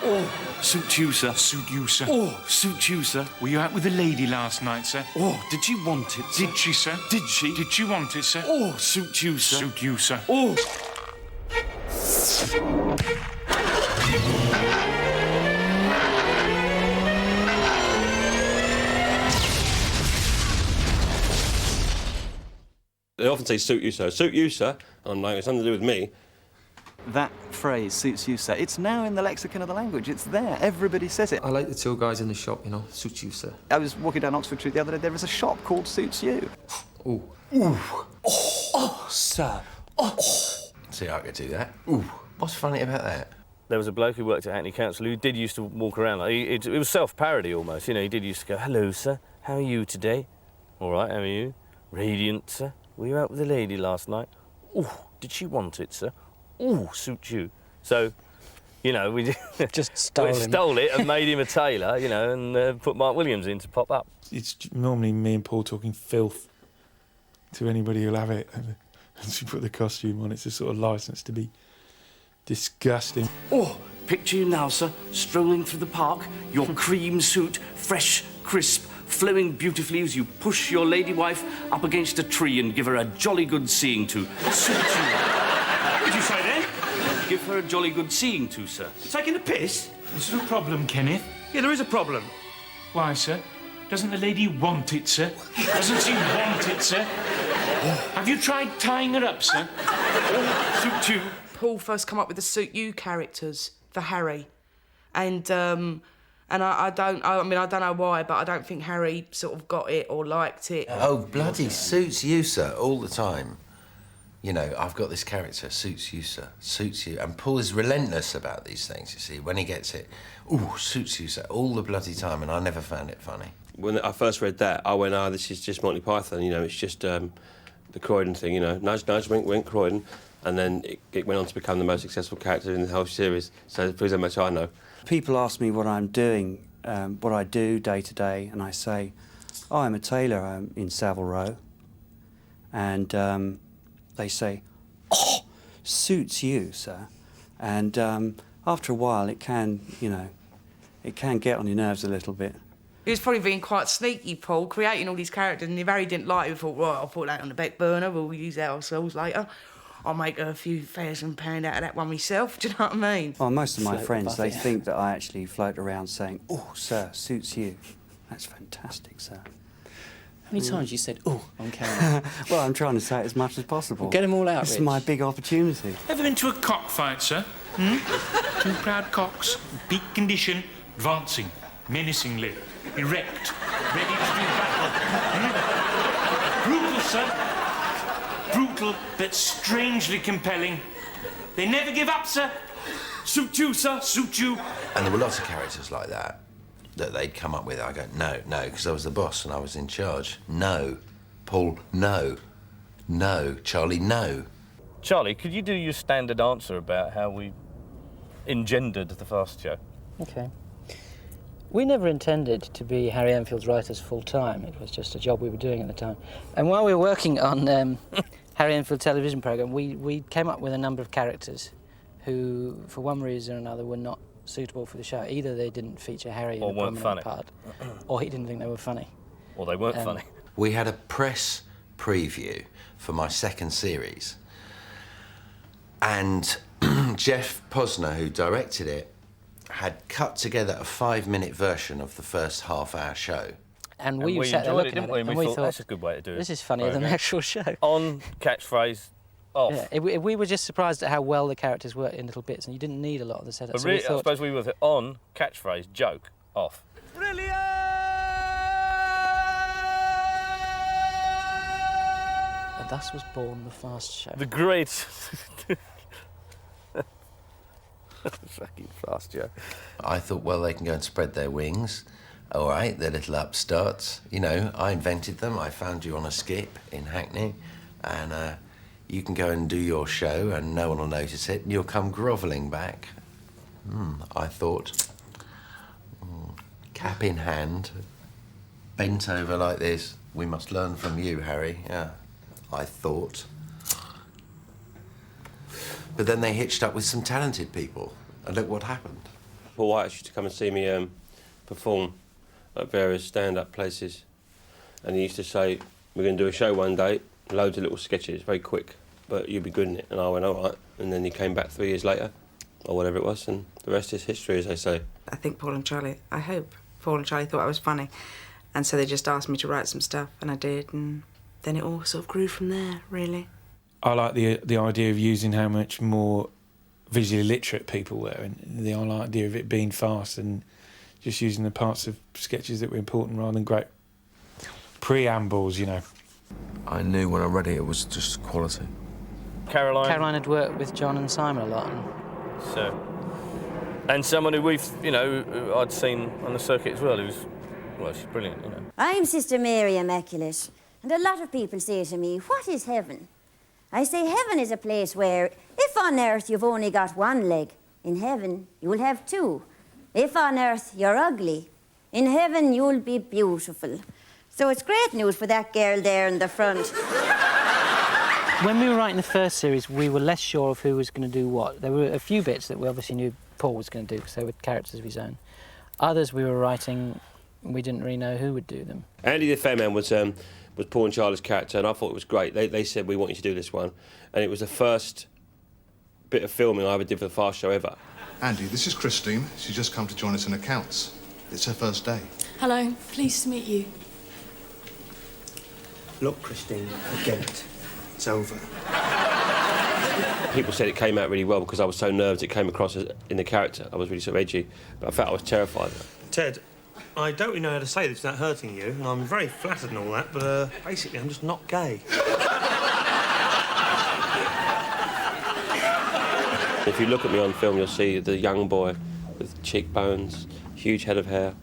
Oh, suit you, sir. Suit you, sir. Oh, suit you, sir. Were you out with the lady last night, sir? Oh, did she want it, sir? Did she, sir? Did she? Did she want it, sir? Oh, suit you, sir. Suit you, sir. Oh. They often say, suit you, sir. Suit you, sir. And I'm like, it's nothing to do with me. That phrase, suits you, sir, it's now in the lexicon of the language. It's there. Everybody says it. I like the two guys in the shop, you know. Suits you, sir. I was walking down Oxford Street the other day. There is a shop called Suits You. Ooh. Ooh. Oh, sir. Oh. See, I could do that. Ooh. What's funny about that? There was a bloke who worked at Hackney Council who did used to walk around like it was self-parody almost. You know, he did used to go, "Hello, sir. How are you today? All right. How are you? Radiant, sir. Were you out with the lady last night? Ooh, did she want it, sir? Ooh, suit you." So, you know, we just stole it and made him a tailor, you know, and put Mark Williams in to pop up. It's normally me and Paul talking filth to anybody who'll have it. And once we put the costume on, it's a sort of licence to be disgusting. Oh, picture you now, sir, strolling through the park, your cream suit, fresh, crisp, flowing beautifully as you push your lady wife up against a tree and give her a jolly good seeing to. Suit you. What did you say then? Give her a jolly good seeing to, sir. Taking a piss? Is there a problem, Kenneth? Yeah, there is a problem. Why, sir? Doesn't the lady want it, sir? Doesn't she want it, sir? Have you tried tying her up, sir? Oh, suit you. Paul first come up with the Suit You characters for Harry, and I don't know why, but I don't think Harry sort of got it or liked it. Oh, bloody suits you, sir, all the time. You know, I've got this character, suits you, sir, suits you. And Paul is relentless about these things, you see. When he gets it, ooh, suits you, sir, all the bloody time, and I never found it funny. When I first read that, I went, this is just Monty Python, you know, it's just the Croydon thing, you know, nudge, nudge, wink, wink, Croydon. And then it went on to become the most successful character in the whole series, so it proves how much I know. People ask me what I'm doing, what I do day to day, and I say, oh, I'm a tailor, I'm in Savile Row. And they say, oh, suits you, sir. And after a while, it can, you know, it can get on your nerves a little bit. He was probably being quite sneaky, Paul, creating all these characters, and if Harry didn't like it, he thought, right, I'll put that on the back burner, we'll use that ourselves later. I'll make a few £1,000 out of that one myself, do you know what I mean? Well, most of my friends, they think that I actually float around saying, oh, sir, suits you. That's fantastic, sir. How many times you said, oh, on camera? Well, I'm trying to say it as much as possible. Well, get them all out, This is Rich. my big opportunity. Ever been to a cockfight, sir? Two proud cocks, peak condition, advancing, menacingly, erect, ready to do battle. Brutal, sir. Brutal, but strangely compelling. They never give up, sir. Suit you, sir, suit you. And there were lots of characters like that they'd come up with. I go, no, because I was the boss and I was in charge. No. Paul, no. No. Charlie, no. Charlie, could you do your standard answer about how we engendered the Fast Show? OK. We never intended to be Harry Enfield's writers full-time. It was just a job we were doing at the time. And while we were working on Harry Enfield television programme, we came up with a number of characters who, for one reason or another, were not suitable for the show. Either they didn't feature Harry in a prominent part, or he didn't think they were funny. Or they weren't funny. We had a press preview for my second series, and Jeff Posner, who directed it, had cut together a 5-minute version of the first half-hour show. And we sat there looking at it, and we thought, that's a good way to do it. This is funnier than the actual show. On, catchphrase, off. Yeah, we were just surprised at how well the characters worked in little bits, and you didn't need a lot of the setup. But so really, we thought, I suppose we were on, catchphrase, joke, off. Brilliant! And thus was born the Fast Show. The great... fucking Fast Show. I thought, well, they can go and spread their wings. All right, they're little upstarts. You know, I invented them. I found you on a skip in Hackney, and you can go and do your show and no one will notice it, and you'll come grovelling back. I thought, cap in hand, bent over like this. We must learn from you, Harry. Yeah, I thought. But then they hitched up with some talented people, and look what happened. Paul White used to come and see me perform at various stand-up places, and he used to say, "We're going to do a show one day, loads of little sketches, very quick, but you'll be good in it." And I went, "All right." And then he came back 3 years later, or whatever it was, and the rest is history, as they say. I think Paul and Charlie, I hope Paul and Charlie thought I was funny, and so they just asked me to write some stuff, and I did, and then it all sort of grew from there, really. I like the idea of using how much more visually literate people were, and the whole idea of it being fast and just using the parts of sketches that were important rather than great preambles, you know. I knew when I read it, it was just quality. Caroline had worked with John and Simon a lot. And someone who we've, you know, who I'd seen on the circuit as well, who's, well, she's brilliant, you know. I'm Sister Mary Immaculate, and a lot of people say to me, "What is heaven?" I say heaven is a place where, if on earth you've only got one leg, in heaven you will have two. If on earth you're ugly, in heaven you'll be beautiful. So it's great news for that girl there in the front. When we were writing the first series, we were less sure of who was going to do what. There were a few bits that we obviously knew Paul was going to do because they were characters of his own. Others we were writing, we didn't really know who would do them. Andy the Fairman was Paul and Charlie's character, and I thought it was great. They said, "We want you to do this one," and it was the first bit of filming I ever did for the Fast Show ever. Andy, this is Christine. She's just come to join us in accounts. It's her first day. Hello, pleased to meet you. Look, Christine, forget it. It's over. People said it came out really well because I was so nervous it came across as, in the character. I was really sort of edgy, but I felt I was terrified. Ted, I don't really know how to say this without hurting you, and I'm very flattered and all that, but basically I'm just not gay. If you look at me on film, you'll see the young boy with cheekbones, huge head of hair,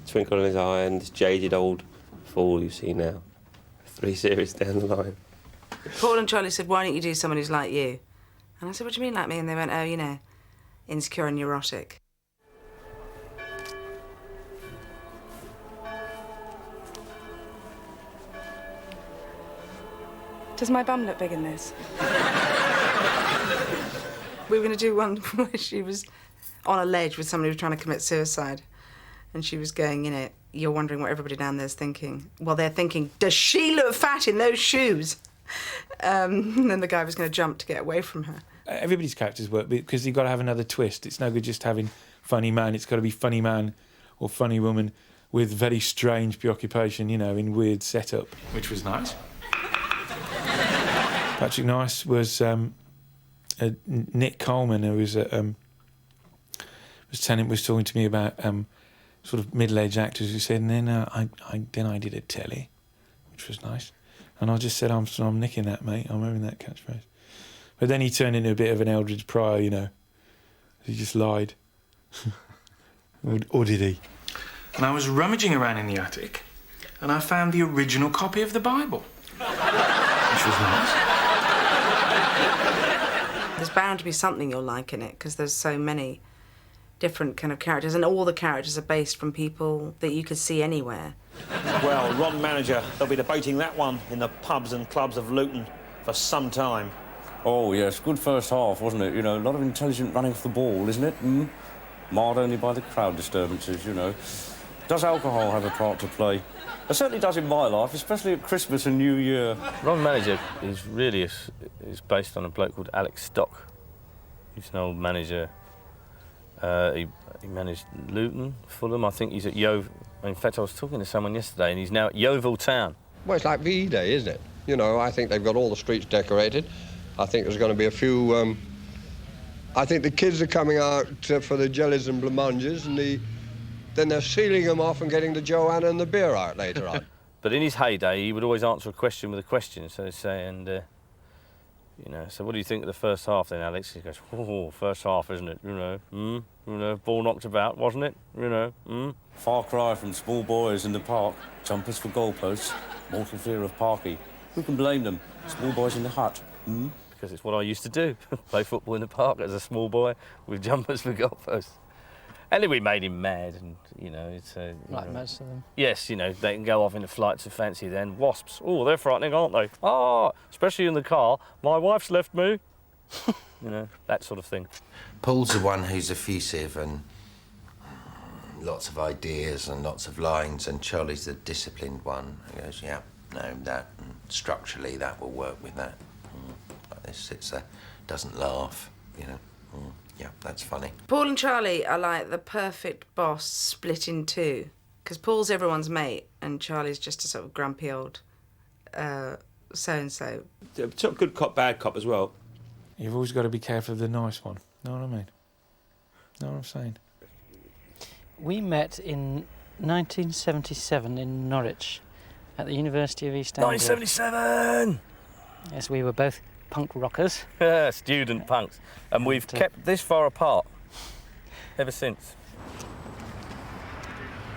twinkle in his eye, and this jaded old fool you see now, 3 series down the line. Paul and Charlie said, "Why don't you do someone who's like you?" And I said, "What do you mean like me?" And they went, "Oh, you know, insecure and neurotic." Does my bum look big in this? We were going to do one where she was on a ledge with somebody who was trying to commit suicide. And she was going, you know, "You're wondering what everybody down there's thinking." Well, they're thinking, "Does she look fat in those shoes?" And then the guy was going to jump to get away from her. Everybody's characters work because you've got to have another twist. It's no good just having funny man. It's got to be funny man or funny woman with very strange preoccupation, you know, in weird setup. Which was nice. Patrick Nice was Nick Coleman, who was talking to me about sort of middle-aged actors who said, and then I did a telly, which was nice, and I just said, I'm nicking that, mate. I'm wearing that catchphrase. But then he turned into a bit of an Eldridge Pryor, you know. He just lied. or did he? And I was rummaging around in the attic, and I found the original copy of the Bible, which was nice. There's bound to be something you'll like in it because there's so many different kind of characters, and all the characters are based from people that you could see anywhere. Well, Ron Manager, they'll be debating that one in the pubs and clubs of Luton for some time. Oh, yes, good first half, wasn't it? You know, a lot of intelligent running off the ball, isn't it? Marred only by the crowd disturbances, you know. Does alcohol have a part to play? It certainly does in my life, especially at Christmas and New Year. Ron Manager is really is based on a bloke called Alex Stock. He's an old manager. He managed Luton, Fulham. I think he's at Yeovil. In fact, I was talking to someone yesterday, and he's now at Yeovil Town. Well, it's like VE Day, isn't it? You know, I think they've got all the streets decorated. I think there's going to be a few... I think the kids are coming out for the jellies and blancmanges, and then they're sealing them off and getting the Joanna and the beer out later on. But in his heyday, he would always answer a question with a question. So they say, and, you know, so what do you think of the first half then, Alex? He goes, "Oh, first half, isn't it? You know, ball knocked about, wasn't it? You know, Far cry from small boys in the park, jumpers for goalposts, mortal fear of Parky. Who can blame them? Small boys in the hut. Because it's what I used to do, play football in the park as a small boy with jumpers for goalposts. And then we made him mad, and, you know, it's... Like most of them. Yes, you know, they can go off into flights of fancy then. Wasps, oh, they're frightening, aren't they? Ah, especially in the car. My wife's left me. You know, that sort of thing. Paul's the one who's effusive and lots of ideas and lots of lines, and Charlie's the disciplined one. He goes, yeah, no, that, and structurally that will work with that. Like this, sits there, doesn't laugh, you know. Yeah, that's funny. Paul and Charlie are like the perfect boss split in two, because Paul's everyone's mate and Charlie's just a sort of grumpy old so-and-so. Good cop, bad cop as well. You've always got to be careful of the nice one. Know what I mean? Know what I'm saying? We met in 1977 in Norwich at the University of East Anglia. 1977! Yes, we were both punk rockers. Student punks. And we've kept this far apart ever since.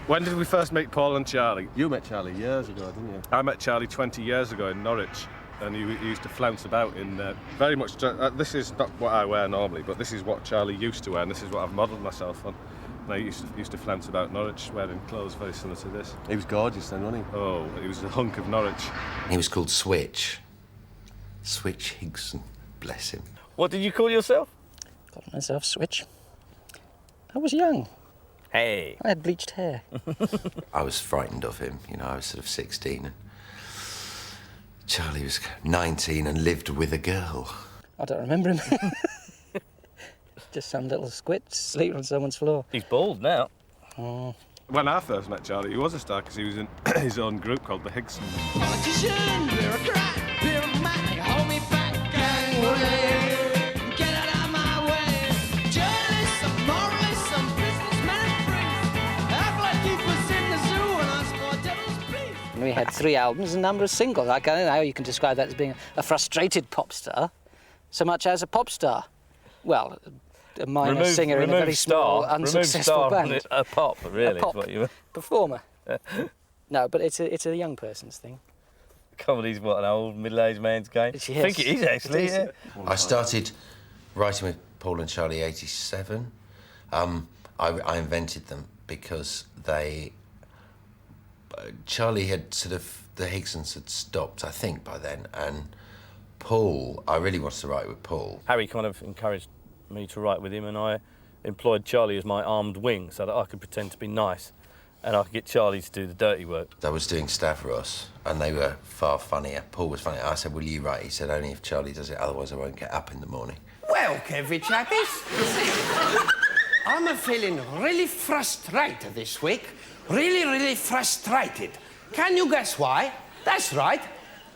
When did we first meet Paul and Charlie? You met Charlie years ago, didn't you? I met Charlie 20 years ago in Norwich, and he used to flounce about in very much... this is not what I wear normally, but this is what Charlie used to wear, and this is what I've modelled myself on. And I used to flounce about Norwich wearing clothes very similar to this. He was gorgeous then, wasn't he? Oh, he was a hunk of Norwich. He was called Switch. Switch Higson, bless him. What did you call yourself? Called myself Switch. I was young. Hey. I had bleached hair. I was frightened of him, you know, I was sort of 16. And Charlie was 19 and lived with a girl. I don't remember him. Just some little squid sleeping on someone's floor. He's bald now. Oh. When I first met Charlie, he was a star because he was in his own group called the Higson. Politician, bureaucrat, bureaucratic, hold me back, gangway. Get out of my way. Journalists, some moralists, some businessmen and priests. Act like he was in the zoo and us more devil's pleased. We had 3 albums and a number of singles. I don't know how you can describe that as being a frustrated pop star, so much as a pop star. Well, a minor singer in a very small, unsuccessful band. A pop, really, a pop is what you were. performer. No, but it's a young person's thing. Comedy's what, an old middle-aged man's game? I think it is, actually, yeah. I started writing with Paul and Charlie 87. I invented them because they... Charlie had sort of... The Higsons had stopped, I think, by then, and Paul... I really wanted to write with Paul. Harry kind of encouraged me to write with him, and I employed Charlie as my armed wing so that I could pretend to be nice and I could get Charlie to do the dirty work. I was doing Stavros, and they were far funnier. Paul was funny. I said, will you write? He said, only if Charlie does it, otherwise I won't get up in the morning. Well, Kevin chappies, I'm feeling really frustrated this week. Really frustrated. Can you guess why? That's right.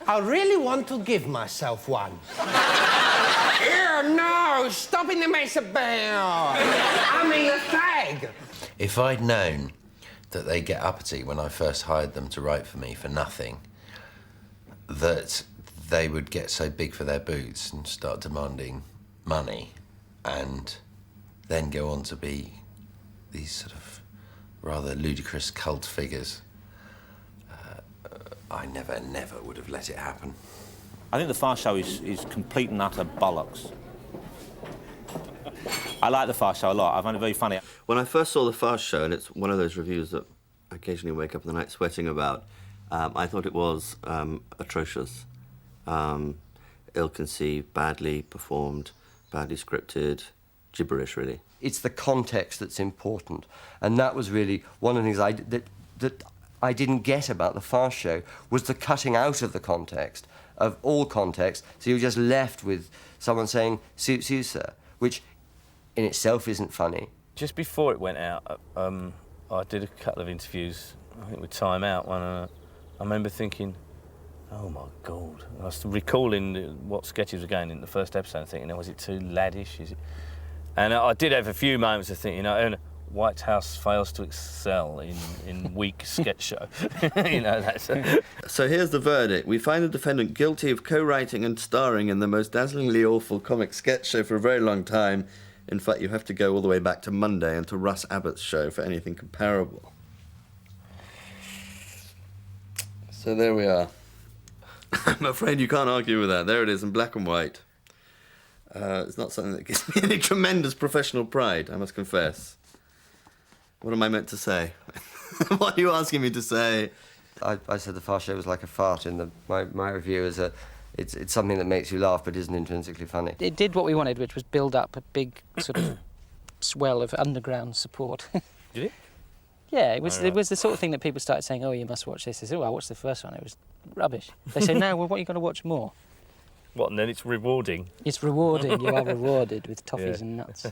I really want to give myself one. Ew, no! Stop in the mess about! I mean a fag! If I'd known that they get uppity when I first hired them to write for me for nothing, that they would get so big for their boots and start demanding money and then go on to be these sort of rather ludicrous cult figures, I never would have let it happen. I think the Fast Show is complete and utter bollocks. I like the Fast Show a lot. I find it very funny. When I first saw the Fast Show, and it's one of those reviews that I occasionally wake up in the night sweating about, I thought it was atrocious. Ill-conceived, badly performed, badly scripted, gibberish, really. It's the context that's important, and that was really one of the things that I didn't get about the Fast Show, was the cutting out of the context, of all context, so you're just left with someone saying, suits you, sir, which in itself isn't funny. Just before it went out, I did a couple of interviews, I think with Time Out, and I remember thinking, oh my God. I was recalling what sketches were going in the first episode, thinking, was it too laddish? Is it? And I did have a few moments of thinking, White House fails to excel in weak sketch show. That's... So here's the verdict. We find the defendant guilty of co-writing and starring in the most dazzlingly awful comic sketch show for a very long time. In fact, you have to go all the way back to Monday and to Russ Abbott's show for anything comparable. So there we are. I'm afraid you can't argue with that. There it is in black and white. It's not something that gives me any tremendous professional pride, I must confess. What am I meant to say? What are you asking me to say? I said the Fast Show was like a fart in my review is it's something that makes you laugh but isn't intrinsically funny. It did what we wanted, which was build up a big sort of swell of underground support. Did it? Yeah, it was the sort of thing that people started saying, oh, you must watch this. They said, oh, I watched the first one, it was rubbish. They said, no, well, what are you going to watch more? What, and then it's rewarding? It's rewarding. You are rewarded with toffees and nuts.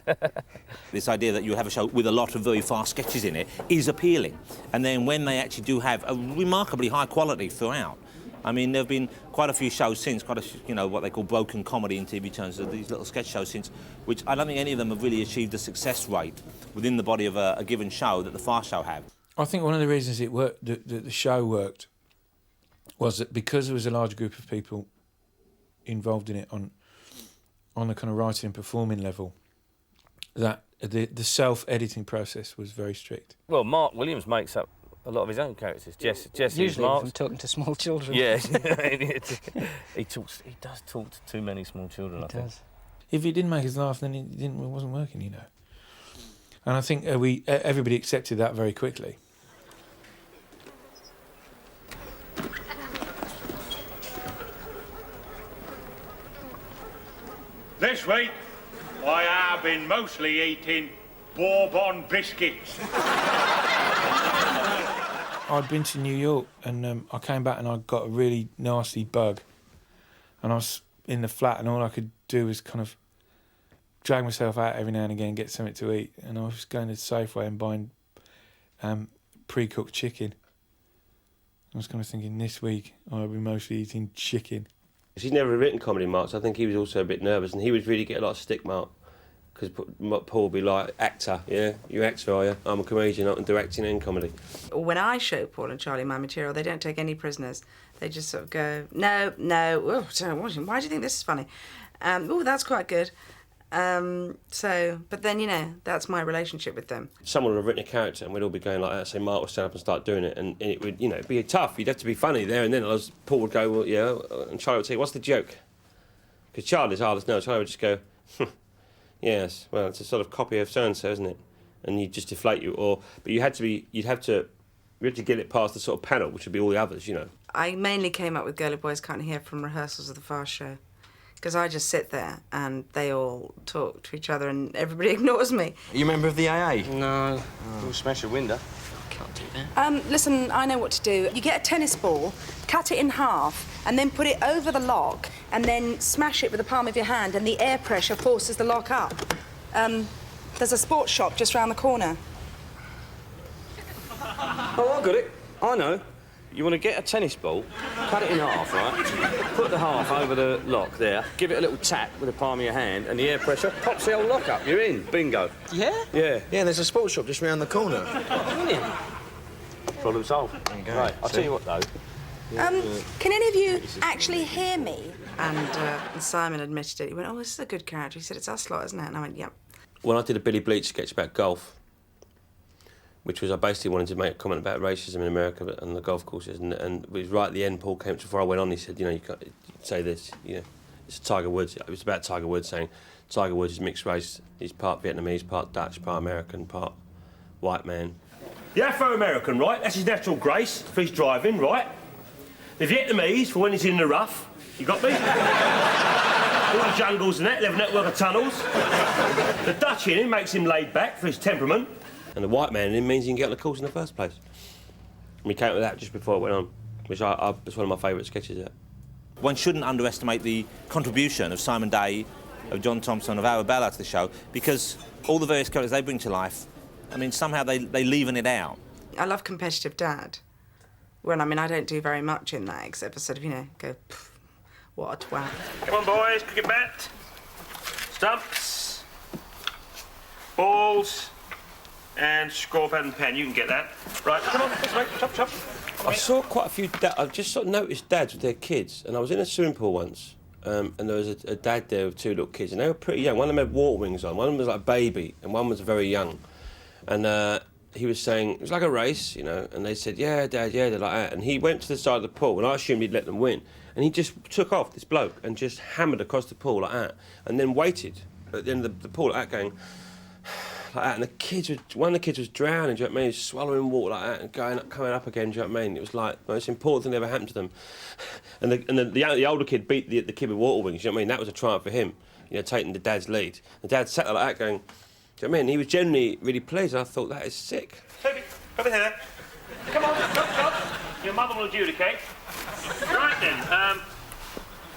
This idea that you have a show with a lot of very fast sketches in it is appealing. And then when they actually do have a remarkably high quality throughout. I mean, there have been quite a few shows since, what they call broken comedy in TV terms, these little sketch shows since, which I don't think any of them have really achieved the success rate within the body of a given show that the Fast Show have. I think one of the reasons it worked, the show worked, was that because there was a large group of people involved in it on a kind of writing and performing level, that the self-editing process was very strict. Well, Mark Williams makes up a lot of his own characters. Jesse Usually Mark. from talking to small children. Yeah, he does talk to too many small children, I think. If he didn't make us laugh, then it wasn't working, you know. And I think everybody accepted that very quickly. This week, I have been mostly eating Bourbon biscuits. I'd been to New York and I came back and I got a really nasty bug. And I was in the flat and all I could do was kind of drag myself out every now and again and get something to eat. And I was going to Safeway and buying pre-cooked chicken. I was kind of thinking, this week I'll be mostly eating chicken. He's never written comedy, Mark, so I think he was also a bit nervous, and he would really get a lot of stick, Mark, because Paul would be like, actor, yeah? You actor, are you? I'm a comedian, I'm directing and comedy. When I show Paul and Charlie my material, they don't take any prisoners. They just sort of go, no, oh, why do you think this is funny? Oh, that's quite good. But then, you know, that's my relationship with them. Someone would have written a character and we'd all be going like that, so Mark would stand up and start doing it, and it would, you know, be tough. You'd have to be funny there and then. Paul would go, well, yeah, and Charlie would say, what's the joke? Because Charlie's hardest now. Charlie would just go, yes, well, it's a sort of copy of so-and-so, isn't it? And you'd just deflate you. But you'd have to get it past the sort of panel, which would be all the others, you know. I mainly came up with Girly Boys Can't Hear from rehearsals of the Fast Show. Because I just sit there and they all talk to each other and everybody ignores me. Are you a member of the AA? No. We'll smash a window. Can't do that. Listen, I know what to do. You get a tennis ball, cut it in half, and then put it over the lock, and then smash it with the palm of your hand, and the air pressure forces the lock up. There's a sports shop just round the corner. Oh, I got it. I know. You want to get a tennis ball, cut it in half, right? Put the half over the lock there, give it a little tap with the palm of your hand, and the air pressure pops the whole lock up. You're in. Bingo. Yeah? Yeah. Yeah, there's a sports shop just round the corner. Brilliant. Problem solved. There you go. Right, I'll tell you what, though. Can any of you actually hear me? And Simon admitted it. He went, oh, this is a good character. He said, it's us lot, isn't it? And I went, yep. When I did a Billy Bleach sketch about golf, which was I basically wanted to make a comment about racism in America and the golf courses, and it was right at the end, Paul came to before I went on, he said, you know, you can't say this, you know, it's Tiger Woods. It was about Tiger Woods saying Tiger Woods is mixed race, he's part Vietnamese, part Dutch, part American, part white man. The Afro-American, right, that's his natural grace for his driving, right? The Vietnamese for when he's in the rough, you got me? All the jungles and that, live a network of tunnels. The Dutch in him makes him laid back for his temperament. And the white man in him means you can get on the course in the first place. And we came up with that just before it went on, which it's one of my favourite sketches. That. One shouldn't underestimate the contribution of Simon Day, of John Thompson, of Arabella to the show, because all the various characters they bring to life, I mean, somehow they leaven it out. I love Competitive Dad. Well, I mean, I don't do very much in that, except for sort of, you know, go, what a twat. Come on, boys, cricket bat. Stumps. Balls. And scorepad and pen, you can get that. Right, come on, let's make chop. I saw quite a few I just sort of noticed dads with their kids, and I was in a swimming pool once, and there was a dad there with two little kids, and they were pretty young. One of them had water wings on, one of them was like a baby, and one was very young. And he was saying, it was like a race, you know, and they said, yeah, Dad, yeah, they're like that. And he went to the side of the pool, and I assumed he'd let them win. And he just took off, this bloke, and just hammered across the pool like that, and then waited at the end of the pool like that, going, like that, and one of the kids was drowning, do you know what I mean? He was swallowing water like that and coming up again, do you know what I mean? It was like the most important thing that ever happened to them. And the older kid beat the kid with water wings, do you know what I mean? That was a triumph for him, you know, taking the dad's lead. The dad sat there like that going, do you know what I mean? He was genuinely really pleased, and I thought, that is sick. Over here. Come on, come. Your mother will adjudicate. Right then,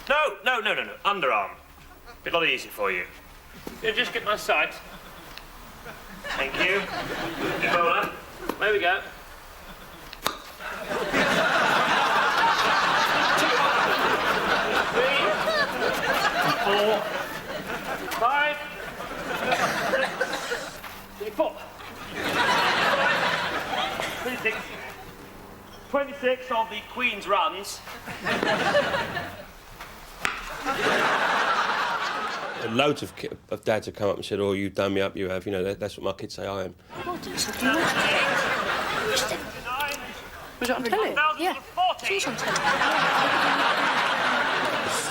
No. Underarm. Be a lot easier for you. Just get my sight. Thank you. Bowler. There we go. 4, 5, 4, 26. 26 of the Queen's runs. Loads of dads have come up and said, "Oh, you've done me up. You have." You know, that's what my kids say I am. Was it on telly? Yeah. She was on telly.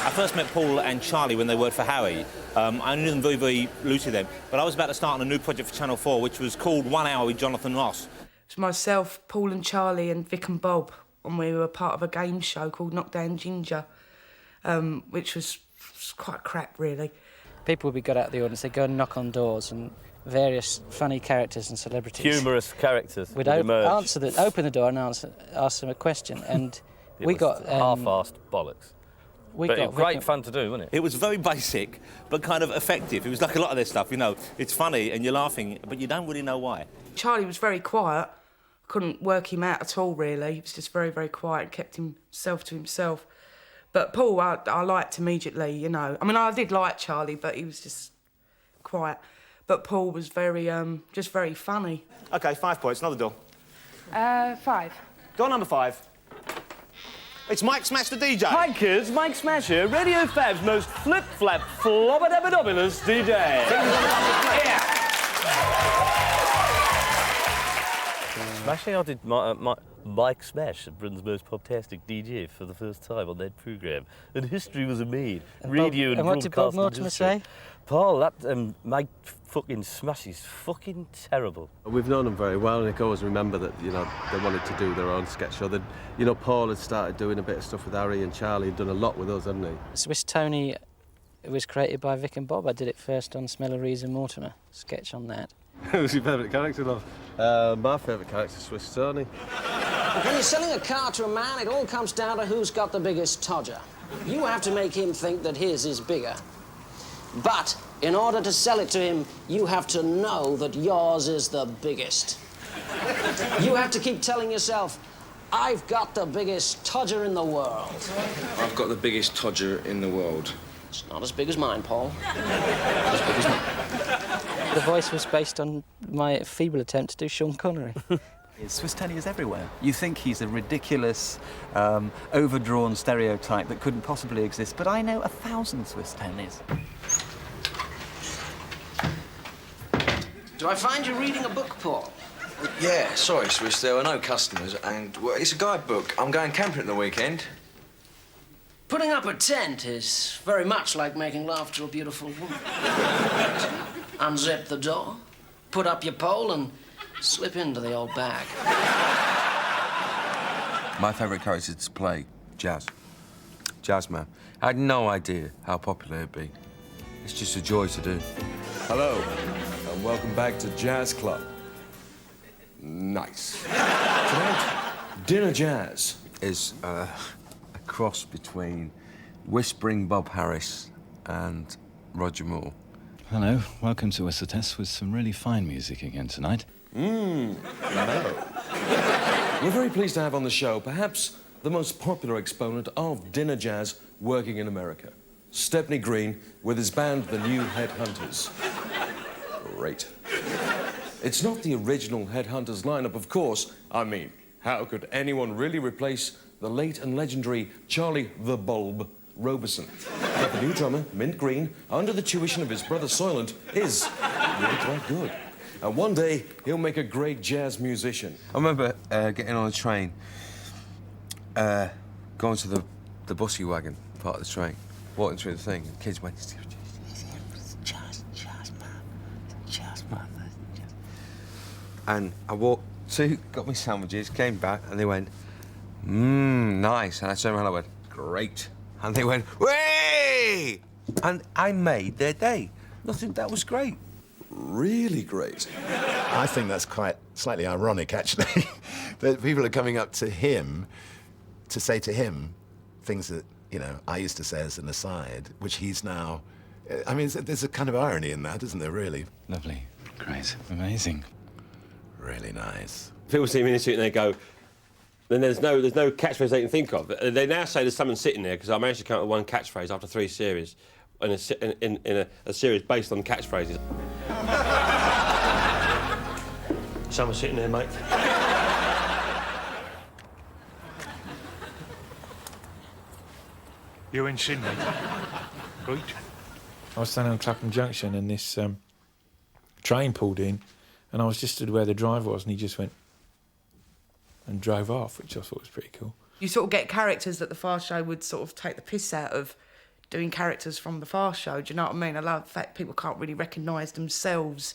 I first met Paul and Charlie when they worked for Harry. I knew them very, very loosely then, but I was about to start on a new project for Channel 4, which was called 1 Hour with Jonathan Ross. It was myself, Paul and Charlie and Vic and Bob, and we were part of a game show called Knockdown Ginger, which was quite crap, really. People would be got out of the audience, they'd go and knock on doors, and various funny characters and celebrities. Humorous characters We'd would emerge. open the door and ask them a question, and we got... half-assed bollocks. But it was great fun to do, wasn't it? It was very basic, but kind of effective. It was like a lot of this stuff, you know. It's funny and you're laughing, but you don't really know why. Charlie was very quiet. Couldn't work him out at all, really. He was just very, very quiet and kept himself to himself. But Paul, I liked immediately, you know. I mean, I did like Charlie, but he was just quiet. But Paul was very, just very funny. OK, 5 points. Another door. 5. Door number 5. It's Mike Smash the DJ. Hi, kids. Mike Smash here. Radio Fab's most flip-flap, flobber-dabba-dobbulous DJ. Yeah. Smashing, I did Mike Smash, Britain's most poptastic DJ, for the first time on that programme. And history was made. Radio and what did Bob Mortimer say? Paul, that Mike fucking Smash is fucking terrible. We've known them very well, and I always remember that, you know, they wanted to do their own sketch show. That, you know, Paul had started doing a bit of stuff with Harry, and Charlie had done a lot with us, hadn't he? Swiss Tony was created by Vic and Bob. I did it first on Smelleries and Mortimer. Sketch on that. Who's your favourite character, love? My favourite character is Swiss Tony. When you're selling a car to a man, it all comes down to who's got the biggest todger. You have to make him think that his is bigger. But in order to sell it to him, you have to know that yours is the biggest. You have to keep telling yourself, I've got the biggest todger in the world. I've got the biggest todger in the world. It's not as big as mine, Paul. As big as mine. The voice was based on my feeble attempt to do Sean Connery. Swiss Tony is everywhere. You think he's a ridiculous, overdrawn stereotype that couldn't possibly exist, but I know 1,000 Swiss Tonys. Do I find you reading a book, Paul? Yeah, sorry, Swiss, there were no customers, and well, it's a guidebook. I'm going camping at the weekend. Putting up a tent is very much like making love to a beautiful woman. Unzip the door, put up your pole, and slip into the old bag. My favourite character to play, Jazz. Jazzman. I had no idea how popular it'd be. It's just a joy to do. Hello, and welcome back to Jazz Club. Nice. Tonight, Dinner Jazz is a cross between Whispering Bob Harris and Roger Moore. Hello, welcome to Whistle with some really fine music again tonight. Hello. We're very pleased to have on the show perhaps the most popular exponent of dinner jazz working in America. Stepney Green with his band, the New Headhunters. Great. It's not the original Headhunters lineup, of course. I mean, how could anyone really replace the late and legendary Charlie the Bulb Robeson? But the new drummer, Mint Green, under the tuition of his brother Soylent, is really quite good. And one day, he'll make a great jazz musician. I remember getting on a train, going to the bussy wagon part of the train, walking through the thing, and kids went, jazz, man. And I walked to, got me sandwiches, came back, and they went, nice. And I turned around and I went, great. And they went, way! And I made their day. That was great. really great. I think that's quite slightly ironic, actually, that people are coming up to him to say to him things that, you know, I used to say as an aside, which he's now... I mean, there's a kind of irony in that, isn't there, really? Lovely. Great. Amazing. Really nice. People see me in the suit and they go, then there's no catchphrase they can think of. They now say there's someone sitting there, because I managed to come up with one catchphrase after 3 series, in a series based on catchphrases. Someone sitting there, mate. You in Sydney? Great. I was standing on Clapham Junction and this train pulled in and I was just stood where the driver was and he just went and drove off, which I thought was pretty cool. You sort of get characters that the Fast Show would sort of take the piss out of doing characters from the Fast Show, do you know what I mean? I love the fact people can't really recognise themselves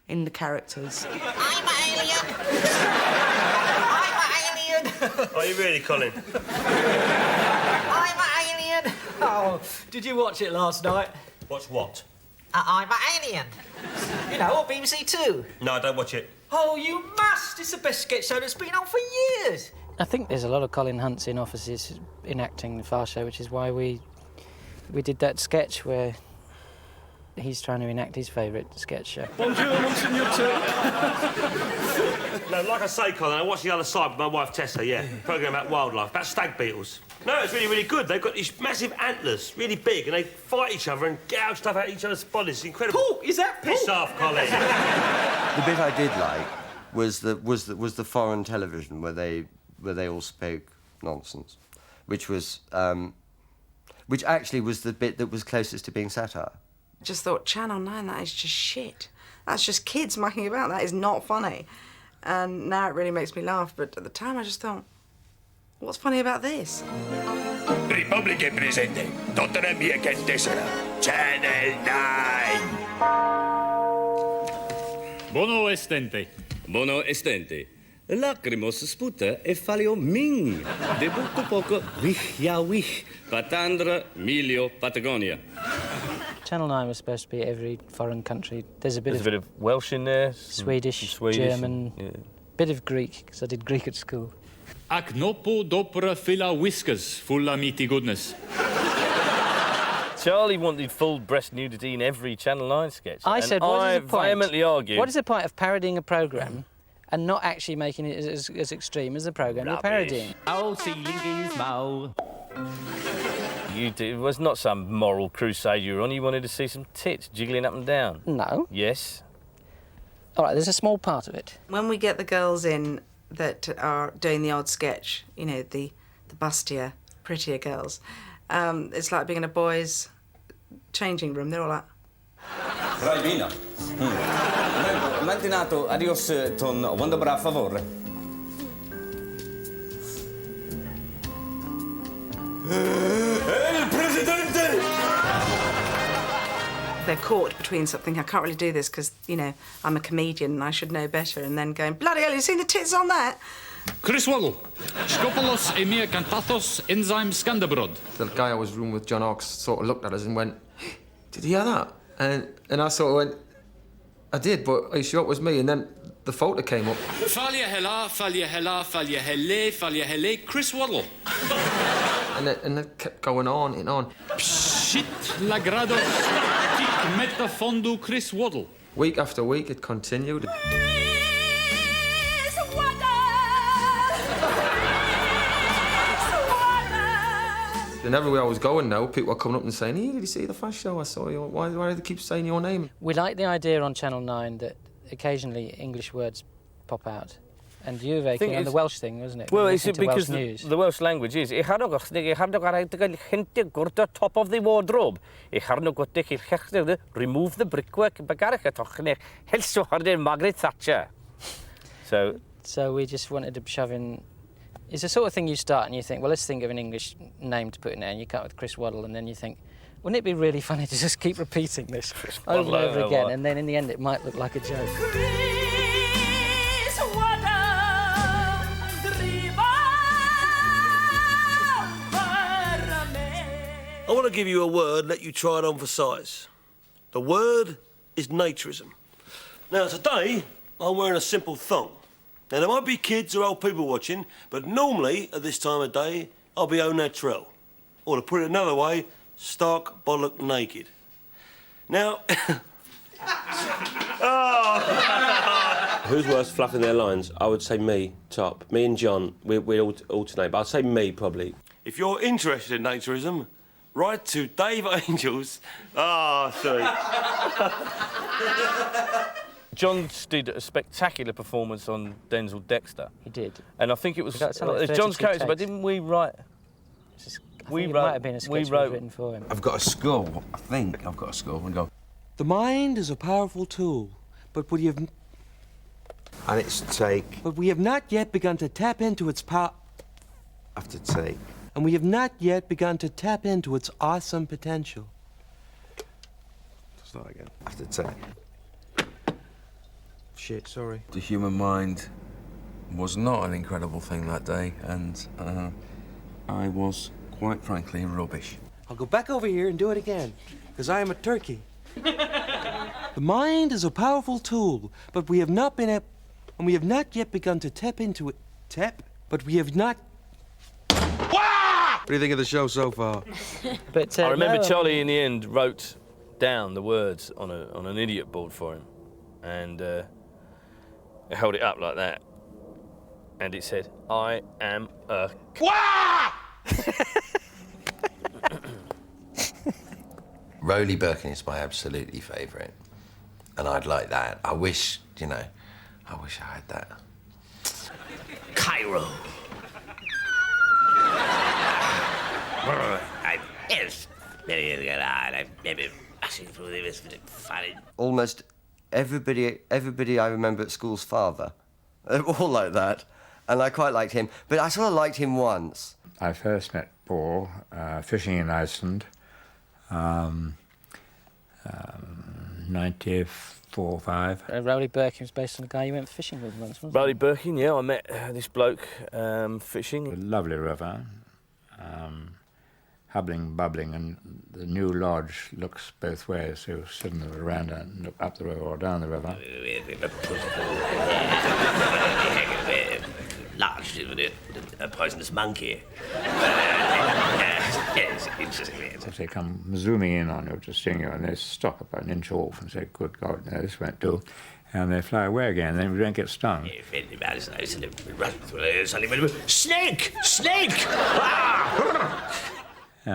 in the characters. I'm an alien! I'm an alien! Are you really, Colin? I'm an alien! Oh, did you watch it last night? Watch what? I'm an alien. You know, on BBC Two. No, I don't watch it. Oh, you must! It's the best sketch show that's been on for years. I think there's a lot of Colin Hunts in offices enacting the Fast Show, which is why we did that sketch where he's trying to enact his favourite sketch show. Bonjour, Monsignor. No, like I say, Colin, I watched The Other Side with my wife Tessa, yeah. Programme about wildlife, about stag beetles. No, it's really, really good. They've got these massive antlers, really big, and they fight each other and gouge stuff out each other's bodies. It's incredible. Pork? Is that pork? Piss off, Colin. The bit I did like was the foreign television where they all spoke nonsense, which actually was the bit that was closest to being satire. Just thought, Channel 9, that is just shit. That's just kids mucking about. That is not funny. And now it really makes me laugh, but at the time I just thought, what's funny about this? Republic presente. Tottenham mia che tessera. Channel 9. Bono estente. Bono estente. Lacrimos sputa e falio ming. Debutto poco wich ja wich. Patandra milio Patagonia. Channel 9 was supposed to be every foreign country. There's a bit of Welsh in there. Swedish, Swedish, German, bit of Greek, because I did Greek at school. Ac nopo dopra fila whiskers, fulla meaty goodness. Charlie wanted full breast nudity in every Channel 9 sketch. I said, what is the point? vehemently argued. What is the point of parodying a programme and not actually making it as extreme as the programme you're parodying? Oh, ceiling is mau. It was not some moral crusade you were on. You wanted to see some tits jiggling up and down. No. Yes. All right, there's a small part of it. When we get the girls in that are doing the odd sketch, you know, the bustier, prettier girls, it's like being in a boys' changing room. They're all like... Raibina. Mantinato, adios ton wonderbra favore. El Presidente! They're caught between something. I can't really do this because, you know, I'm a comedian and I should know better. And then going, bloody hell, you seen the tits on that? Chris Waddle. Scopolos emir cantathos enzyme scandabrod. The guy I was rooming with, John Ox, sort of looked at us and went, did you hear that? And I sort of went, I did, but are you sure it was me? And then the photo came up. Falia hella, falia hella, falia hele, Chris Waddle. And it kept going on and on. Pshit lagrado tic metafondu Chris Waddle. Week after week, it continued. And everywhere I was going now, people were coming up and saying, hey, did you see the Fast Show? I saw you. Why do they keep saying your name? We like the idea on Channel 9 that occasionally English words pop out. And you were very on the Welsh thing, wasn't it? Well, it's Welsh because the Welsh language is top of the wardrobe. Remove the brickwork. Margaret Thatcher. So we just wanted to shove in... It's the sort of thing you start and you think, well, let's think of an English name to put in there, and you come up with Chris Waddle, and then you think, wouldn't it be really funny to just keep repeating this over and over again, and then in the end it might look like a joke. I want to give you a word, let you try it on for size. The word is naturism. Now, today, I'm wearing a simple thong. Now, there might be kids or old people watching, but normally, at this time of day, I'll be au naturel. Or to put it another way, stark bollock naked. Now... Who's worse fluffing their lines? I would say me, top. Me and John, we'd alternate, but I'd say me, probably. If you're interested in naturism, write to Dave Angels. Sorry. John did a spectacular performance on Denzel Dexter. He did. And I think it was Like John's 32 character, but takes. didn't we write... It might have been a sketch written for him. I've got a score. I think I've got a score. And go. The mind is a powerful tool, but we have... And it's take. But we have not yet begun to tap into its power... After take. And we have not yet begun to tap into its awesome potential. Start again. After take. Shit, sorry. The human mind was not an incredible thing that day, and I was, quite frankly, rubbish. I'll go back over here and do it again, because I am a turkey. The mind is a powerful tool, but we have not been and we have not yet begun to tap into it. But we have not... What do you think of the show so far? But I remember Charlie, in the end, wrote down the words on an idiot board for him, and held it up like that, and it said, "I am a..." Rowley Birkin is my absolutely favourite, and I'd like that. I wish I had that. Cairo. Yes, very good. I'm maybe passing through this funny. Almost everybody I remember at school's father. They're all like that. And I quite liked him. But I sort of liked him once. I first met Paul fishing in Iceland, 94, 5. Rowley Birkin was based on a guy you went fishing with once, wasn't Rowley Birkin, yeah, I met this bloke fishing. A lovely river, hubbling, bubbling, and the new lodge looks both ways, so you sit in the veranda and look up the river or down the river. Large, a poisonous monkey. Yes, interesting. If they come zooming in on you to sting you, and they stop about an inch off and say, "Good God, no, this won't do," and they fly away again, then you don't get stung. Snake! Snake! I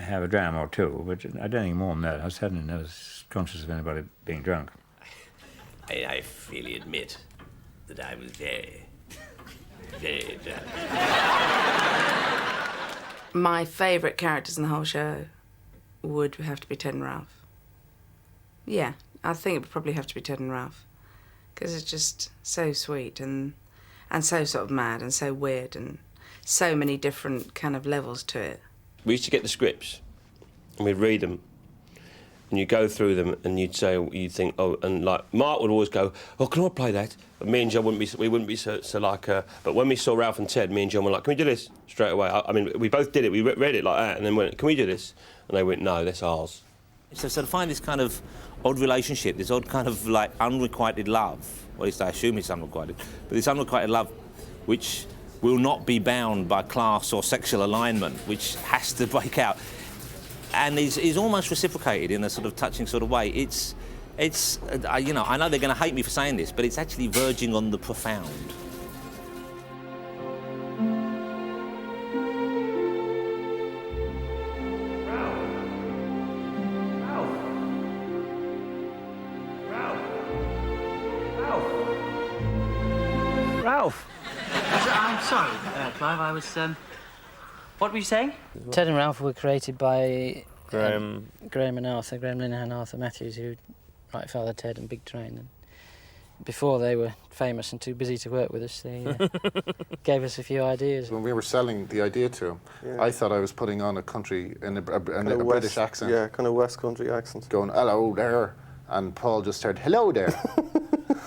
have a dram or two, but I don't think more than that. I certainly never conscious of anybody being drunk. I freely admit that I was very, very drunk. My favourite characters in the whole show would have to be Ted and Ralph. Yeah, I think it would probably have to be Ted and Ralph, because it's just so sweet and so sort of mad and so weird and so many different kind of levels to it. We used to get the scripts and we'd read them and you'd go through them and you'd think, oh, and like Mark would always go, "Oh, can I play that?" But me and John wouldn't be so like. But when we saw Ralph and Ted, me and John were like, "Can we do this?" Straight away. I mean, we both did it. We read it like that and then went, "Can we do this?" And they went, "No, that's ours." So to find this kind of odd relationship, this odd kind of like unrequited love, or at least I assume it's unrequited, but this unrequited love which will not be bound by class or sexual alignment, which has to break out, and is almost reciprocated in a sort of touching sort of way. It's I know they're going to hate me for saying this, but it's actually verging on the profound. Ralph! I'm sorry, Clive, I was, what were you saying? Ted and Ralph were created by... Graham and Arthur, Graham Linehan and Arthur Matthews, who write Father Ted and Big Train. And before they were famous and too busy to work with us, they gave us a few ideas. When we were selling the idea to him, I thought I was putting on a country in a British accent. Yeah, kind of West Country accent. Going, "Hello there," and Paul just said, "Hello there."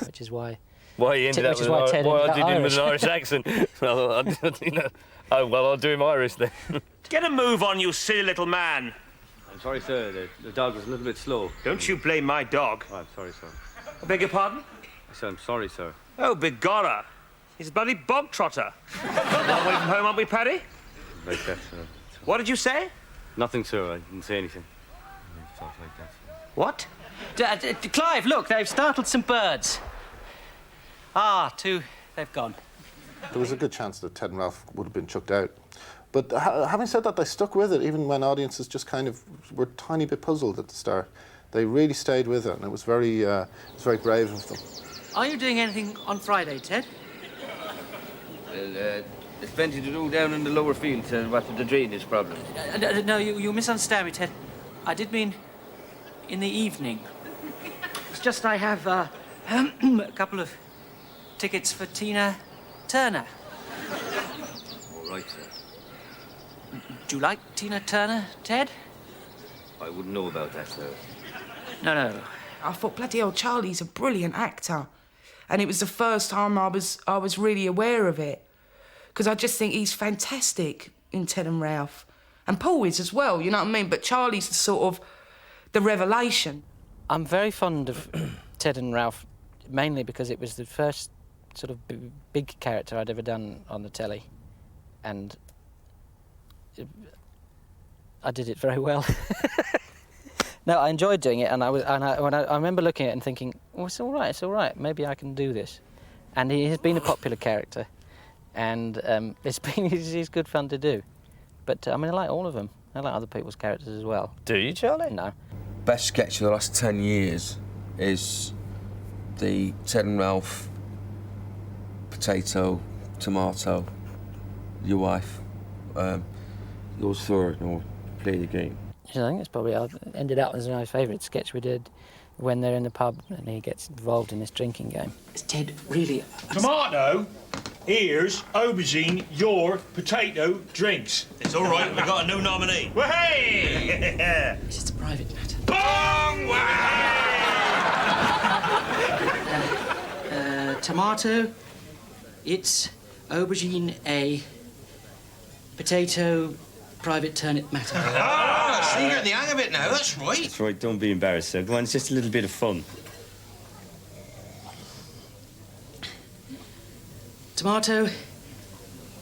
Which is why... Why he ended up with why I did him with an Irish accent. Well, I'll do him Irish then. Get a move on, you silly little man. I'm sorry, sir. The dog was a little bit slow. Don't you blame my dog. Oh, I'm sorry, sir. I beg your pardon? I said I'm sorry, sir. Oh, begorra. He's a bloody bog trotter. Long way from home, aren't we, Paddy? Like that, sir. What did you say? Nothing, sir. I didn't say anything. Talk like that, sir. What? Clive, look, they've startled some birds. Ah, two, they've gone. There was a good chance that Ted and Ralph would have been chucked out. But having said that, they stuck with it, even when audiences just kind of were a tiny bit puzzled at the start. They really stayed with it, and it was very brave of them. Are you doing anything on Friday, Ted? Well, there's plenty to do down in the lower fields, what with the drainage problem. No, you misunderstand me, Ted. I did mean in the evening. It's just I have a couple of tickets for Tina Turner. All right, sir. Do you like Tina Turner, Ted? I wouldn't know about that, sir. No. I thought, bloody hell, Charlie's a brilliant actor. And it was the first time I was really aware of it. Because I just think he's fantastic in Ted and Ralph. And Paul is as well, you know what I mean? But Charlie's sort of the revelation. I'm very fond of Ted and Ralph, mainly because it was the first sort of big character I'd ever done on the telly. And I did it very well. No, I enjoyed doing it, and I remember looking at it and thinking, oh, it's all right, maybe I can do this. And he has been a popular character, and he's good fun to do. But, I mean, I like all of them. I like other people's characters as well. Do you, Charlie? No. Best sketch of the last 10 years is the Ted and Ralph potato, tomato, your wife goes through it or play the game. I think it's probably ended up as my favourite sketch we did when they're in the pub and he gets involved in this drinking game. Is Ted really... Tomato, ears, aubergine, your potato, drinks. It's all right, we've got a new nominee. Well, hey! It's just a private matter. Bong! Tomato, it's aubergine, a potato, private turnip matter. Ah, so you're getting the hang of it now, that's right. That's right, don't be embarrassed, sir. Go on, it's just a little bit of fun. Tomato,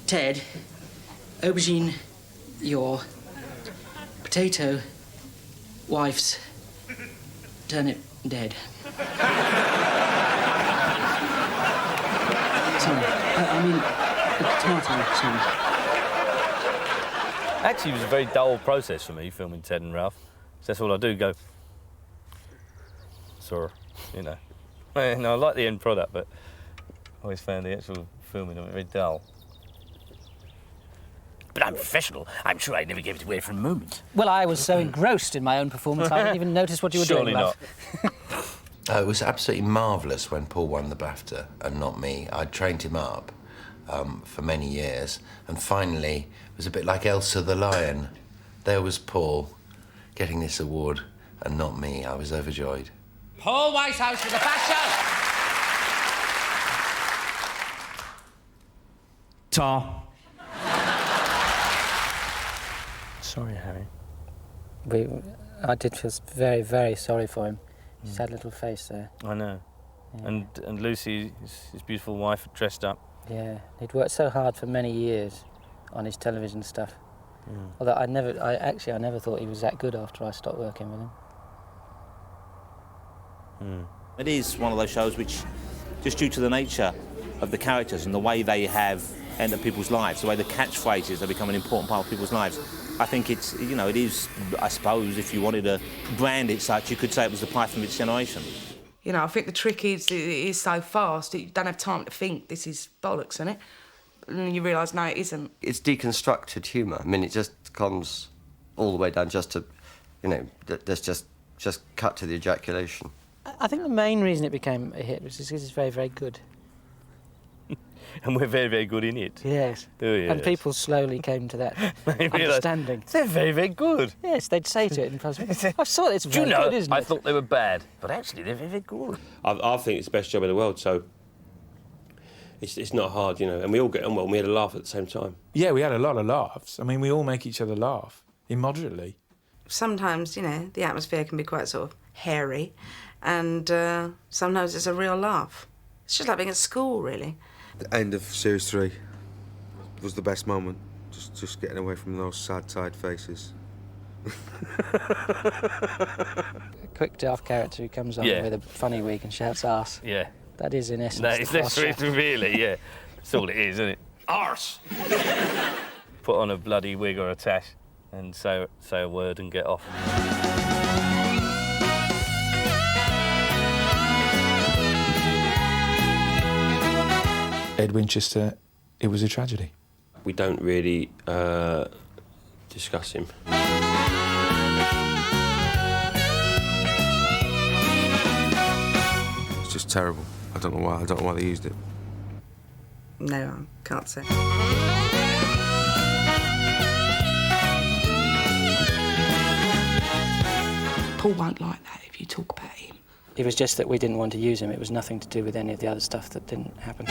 Ted, aubergine, your potato, wife's turnip dead. Sorry, I mean, tomato, sorry. Actually, it was a very dull process for me, filming Ted and Ralph. So that's all I do, go... Sorry, you know. No, I like the end product, but I always found the actual filming of it very dull. But I'm professional. I'm sure I never gave it away for a moment. Well, I was so engrossed in my own performance, I didn't even notice what you were Surely doing, love. It was absolutely marvellous when Paul won the BAFTA and not me. I'd trained him up for many years, and finally it was a bit like Elsa the Lion. There was Paul getting this award and not me. I was overjoyed. Paul Whitehouse for the BAFTA! Ta. Sorry, Harry. I did feel very, very sorry for him. His sad little face there. I know. Yeah. And Lucy, his beautiful wife, dressed up. Yeah, he'd worked so hard for many years on his television stuff. Mm. Although I never thought he was that good after I stopped working with him. It is one of those shows which, just due to the nature of the characters and the way they have entered people's lives, the way the catchphrases have become an important part of people's lives, I think it's, you know, it is, I suppose, if you wanted to brand it such, you could say it was the Python of its generation. You know, I think the trick is it is so fast, you don't have time to think this is bollocks, isn't it? And then you realise, no, it isn't. It's deconstructed humour. I mean, it just comes all the way down just to, you know, there's just cut to the ejaculation. I think the main reason it became a hit was because it's very, very good. And we're very, very good in it. Yes. Oh, yes. And people slowly came to that understanding. They're very, very good. Yes, they'd say to it in person, I saw it's very good, isn't it? I thought they were bad, but actually they're very, very good. I think it's the best job in the world, so it's not hard, you know, and we all get on well, and we had a laugh at the same time. Yeah, we had a lot of laughs. I mean, we all make each other laugh, immoderately. sometimes, you know, the atmosphere can be quite sort of hairy, and sometimes it's a real laugh. It's just like being at school, really. The end of Series 3 was the best moment. Just getting away from those sad, tired faces. A quick daft character who comes on with a funny wig and shouts arse. Yeah. That is in essence. That is, that's really, yeah. That's all it is, isn't it? Arse! Put on a bloody wig or a tash and say a word and get off. Ed Winchester, it was a tragedy. We don't really discuss him. It's just terrible. I don't know why they used it. No, I can't say. Paul won't like that if you talk about him. It was just that we didn't want to use him. It was nothing to do with any of the other stuff that didn't happen.